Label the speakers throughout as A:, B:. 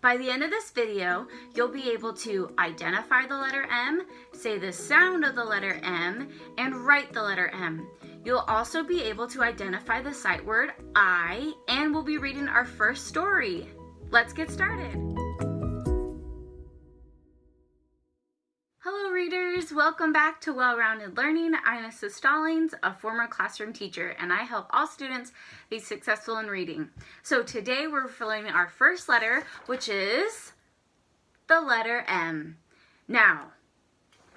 A: By the end of this video, you'll be able to identify the letter M, say the sound of the letter M, and write the letter M. You'll also be able to identify the sight word I, and we'll be reading our first story. Let's get started. Hello readers, welcome back to Well-Rounded Learning. I'm Mrs. Stallings, a former classroom teacher, and I help all students be successful in reading. So today we're learning our first letter, which is the letter M. Now,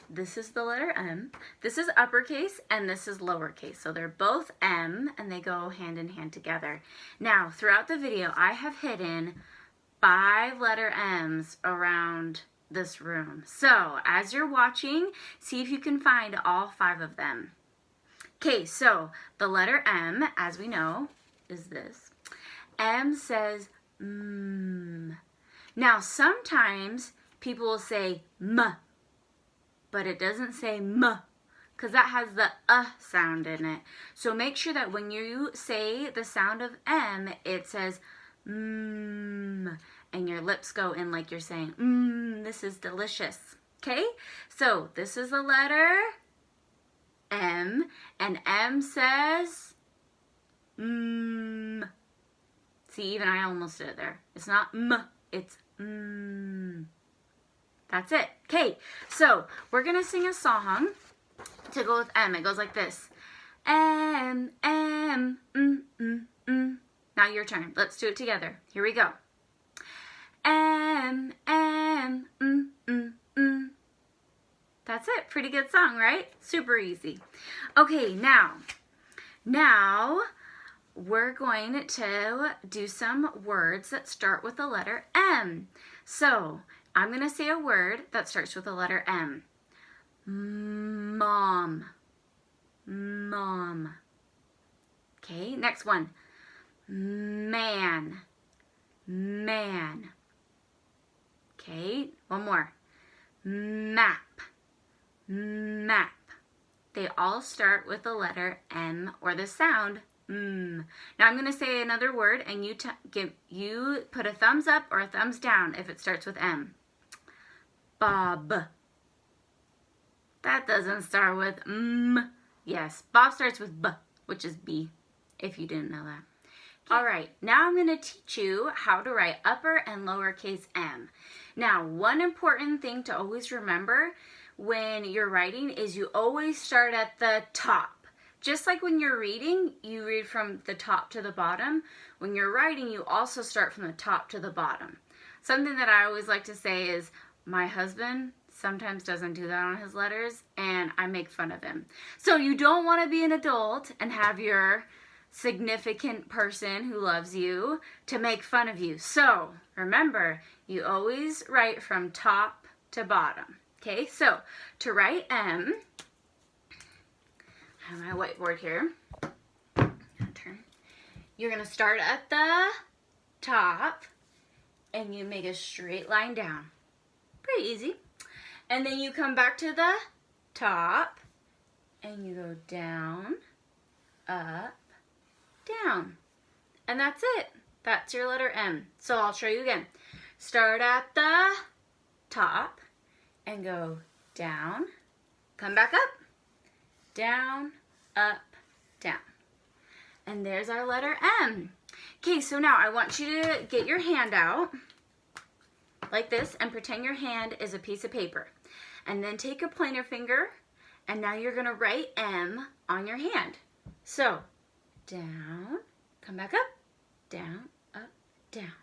A: this is the letter M. This is uppercase and this is lowercase. So they're both M and they go hand in hand together. Now, throughout the video, I have hidden 5 letter M's around this room. So as you're watching, see if you can find all 5 of them. Okay, so the letter M, as we know, is this. M says mm. Now sometimes people will say m, but it doesn't say m because that has the sound in it. So make sure that when you say the sound of M, it says mm, and your lips go in like you're saying, this is delicious. Okay, so this is the letter M, and M says See, even I almost did it there. It's not m, it's That's it. Okay, so we're gonna sing a song to go with M. It goes like this. M, M, Now your turn. Let's do it together. Here we go. M, M, That's it. Pretty good song, right? Super easy. Okay, now we're going to do some words that start with the letter M. So I'm going to say a word that starts with the letter M. Mom. Mom. Okay, next one. Man. Man. Okay, one more. Map. Map. They all start with the letter M or the sound M. Now I'm going to say another word and you put a thumbs up or a thumbs down if it starts with M. Bob. That doesn't start with M. Yes, Bob starts with B, which is B, if you didn't know that. All right, now I'm going to teach you how to write upper and lowercase m. Now, one important thing to always remember when you're writing is you always start at the top. Just like when you're reading, you read from the top to the bottom. When you're writing, you also start from the top to the bottom. Something that I always like to say is, my husband sometimes doesn't do that on his letters, and I make fun of him. So you don't want to be an adult and have your significant person who loves you to make fun of you. So remember, you always write from top to bottom. Okay, so to write M, I have my whiteboard here. You're going to start at the top and you make a straight line down. Pretty easy. And then you come back to the top and you go down, up, down. And that's it. That's your letter M. So I'll show you again. Start at the top and go down, come back up, down, up, down. And there's our letter M. Okay, so now I want you to get your hand out like this and pretend your hand is a piece of paper. And then take a pointer finger and now you're going to write M on your hand. So down, come back up, down, up, down.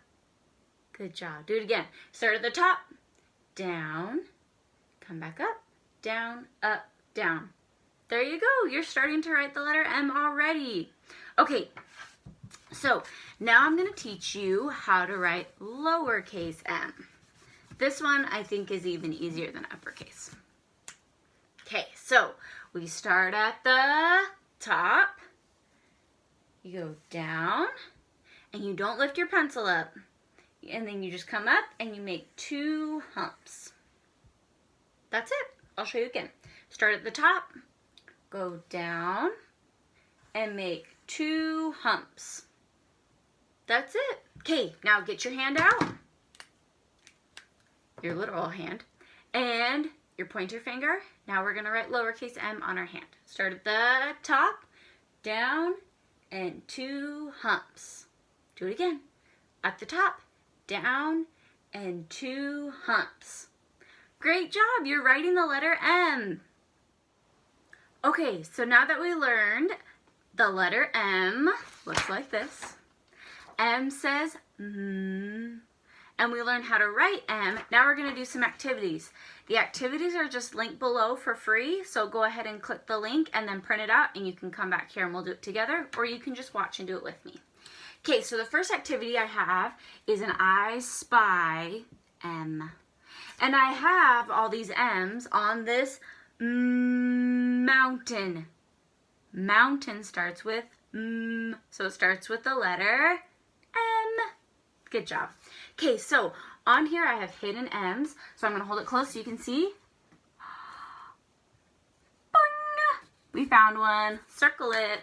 A: Good job. Do it again. Start at the top, down, come back up, down, up, down. There you go. You're starting to write the letter M already. Okay, so now I'm going to teach you how to write lowercase m. This one I think is even easier than uppercase. Okay, so we start at the top. You go down and you don't lift your pencil up. And then you just come up and you make 2 humps. That's it. I'll show you again. Start at the top, go down, and make 2 humps. That's it. Okay, now get your hand out your literal hand, and your pointer finger. Now we're gonna write lowercase m on our hand. Start at the top, down, and 2 humps. Do it again. At the top, down, and 2 humps. Great job, you're writing the letter M. Okay, so now that we learned the letter M, looks like this. M says and we learned how to write M. Now we're gonna do some activities. The activities are just linked below for free, so go ahead and click the link and then print it out, and you can come back here and we'll do it together, or you can just watch and do it with me. Okay, so the first activity I have is an I Spy M. And I have all these M's on this mountain. Mountain starts with M, so it starts with the letter M. Good job. Okay, so on here I have hidden M's, so I'm going to hold it close so you can see. Boing! We found one. Circle it.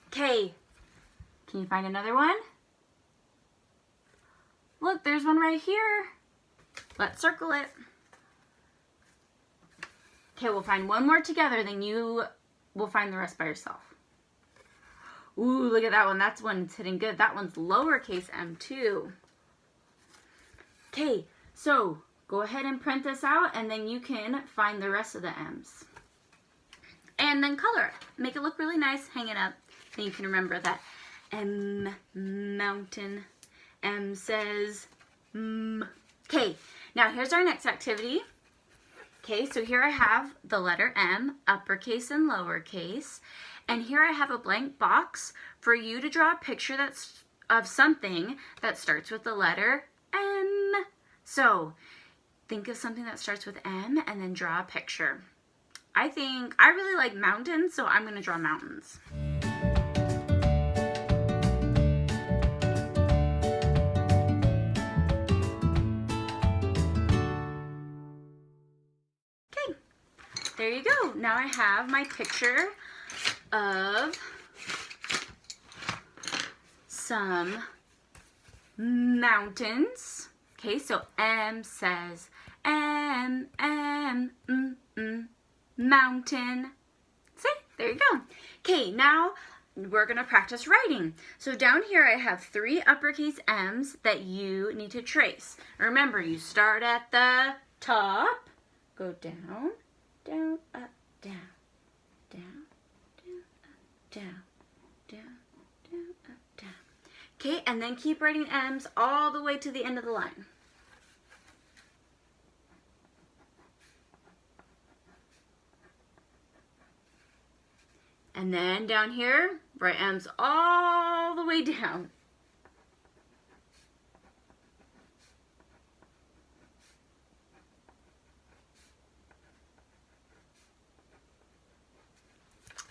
A: Okay, can you find another one? Look, there's one right here. Let's circle it. Okay, we'll find one more together, then you will find the rest by yourself. Ooh, look at that one. That's one that's hitting good. That one's lowercase m too. Okay, so go ahead and print this out, and then you can find the rest of the M's. And then color it. Make it look really nice. Hang it up. Then you can remember that M, mountain. M says M. Okay, now here's our next activity. Okay, so here I have the letter M, uppercase and lowercase. And here I have a blank box for you to draw a picture that's of something that starts with the letter M. So think of something that starts with M and then draw a picture. I really like mountains, so I'm going to draw mountains. Okay, there you go. Now I have my picture of some mountains. Okay, so M says M, mountain. See, there you go. Okay, now we're gonna practice writing. So down here I have 3 uppercase M's that you need to trace. Remember, you start at the top, go down, down, up, down, down, down, down, down, up, down. Okay, and then keep writing M's all the way to the end of the line. And then down here, write M's all the way down.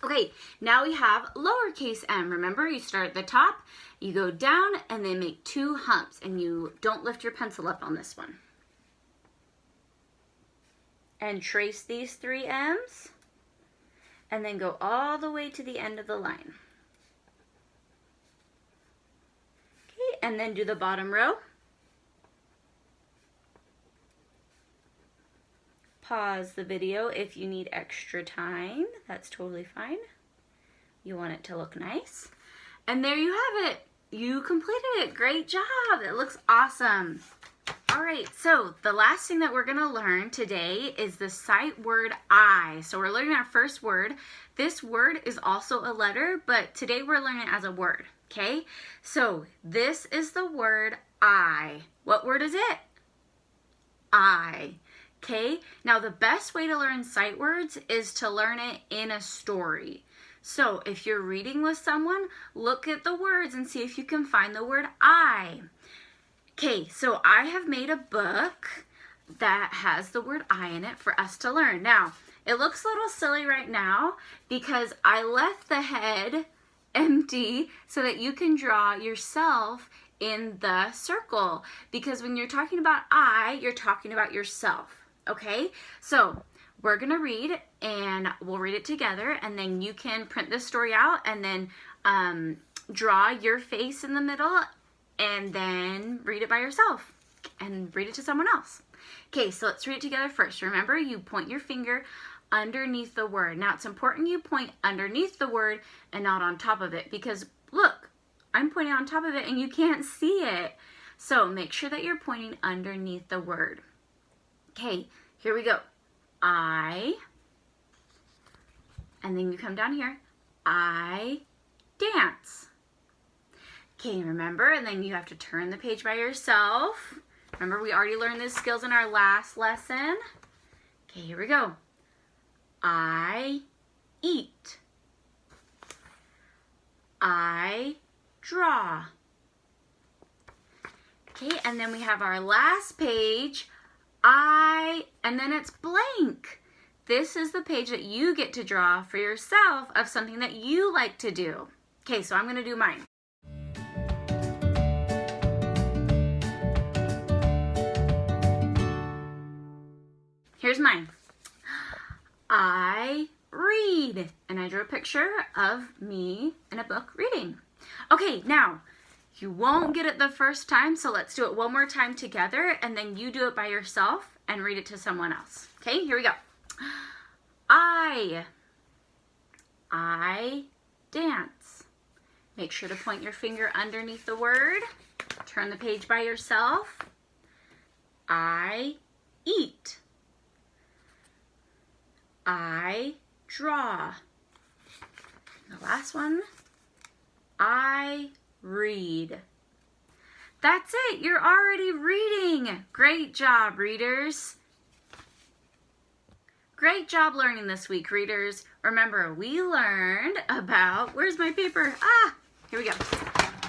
A: Okay, now we have lowercase m. Remember, you start at the top, you go down, and then make 2 humps, and you don't lift your pencil up on this one. And trace these 3 M's, and then go all the way to the end of the line. Okay, and then do the bottom row. Pause the video if you need extra time. That's totally fine. You want it to look nice. And there you have it. You completed it. Great job. It looks awesome. All right, so the last thing that we're going to learn today is the sight word I. So we're learning our first word. This word is also a letter, but today we're learning it as a word, okay? So this is the word I. What word is it? I. Okay, now the best way to learn sight words is to learn it in a story. So if you're reading with someone, look at the words and see if you can find the word I. Okay, so I have made a book that has the word I in it for us to learn. Now, it looks a little silly right now because I left the head empty so that you can draw yourself in the circle. Because when you're talking about I, you're talking about yourself. Okay, so we're gonna read and we'll read it together, and then you can print this story out and then draw your face in the middle and then read it by yourself. and read it to someone else. Okay, so let's read it together first. Remember, you point your finger underneath the word. Now, it's important you point underneath the word and not on top of it, because look, I'm pointing on top of it and you can't see it. So make sure that you're pointing underneath the word. Okay, here we go. I, and then you come down here. I dance. Okay, remember, and then you have to turn the page by yourself. Remember, we already learned these skills in our last lesson. Okay, here we go. I eat. I draw. Okay, and then we have our last page. And then it's blank. This is the page that you get to draw for yourself of something that you like to do. Okay, so I'm going to do mine. Here's mine. I read. And I drew a picture of me in a book reading. Okay, now, you won't get it the first time, so let's do it one more time together, and then you do it by yourself and read it to someone else. Okay, here we go. I dance. Make sure to point your finger underneath the word. Turn the page by yourself. I eat. I draw. The last one. I read. That's it. You're already reading. Great job, readers. Great job learning this week, readers. Remember, we learned about, where's my paper? Here we go.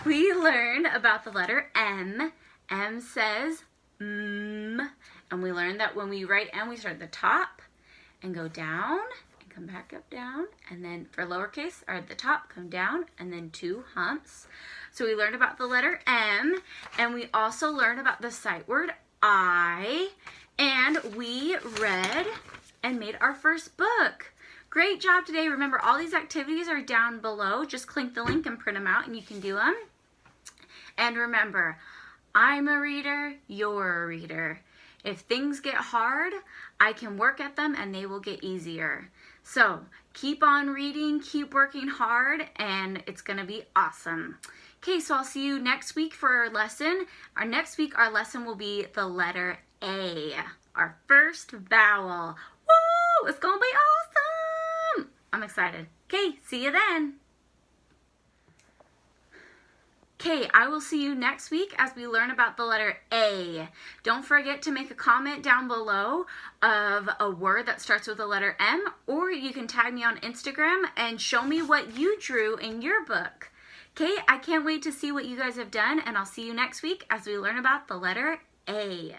A: We learned about the letter M. M says M. And we learned that when we write M, we start at the top and go down and come back up, down. And then for lowercase, are at the top, come down, and then 2 humps. So we learned about the letter M, and we also learned about the sight word I, and we read and made our first book. Great job today. Remember, all these activities are down below. Just click the link and print them out, and you can do them. And remember, I'm a reader, you're a reader. If things get hard, I can work at them and they will get easier. So keep on reading, keep working hard, and it's gonna be awesome. Okay, so I'll see you next week for our lesson. Next week, our lesson will be the letter A, our first vowel. Woo! It's gonna be awesome! I'm excited. Okay, see you then. Okay, I will see you next week as we learn about the letter A. Don't forget to make a comment down below of a word that starts with the letter M, or you can tag me on Instagram and show me what you drew in your book. Okay, I can't wait to see what you guys have done, and I'll see you next week as we learn about the letter A.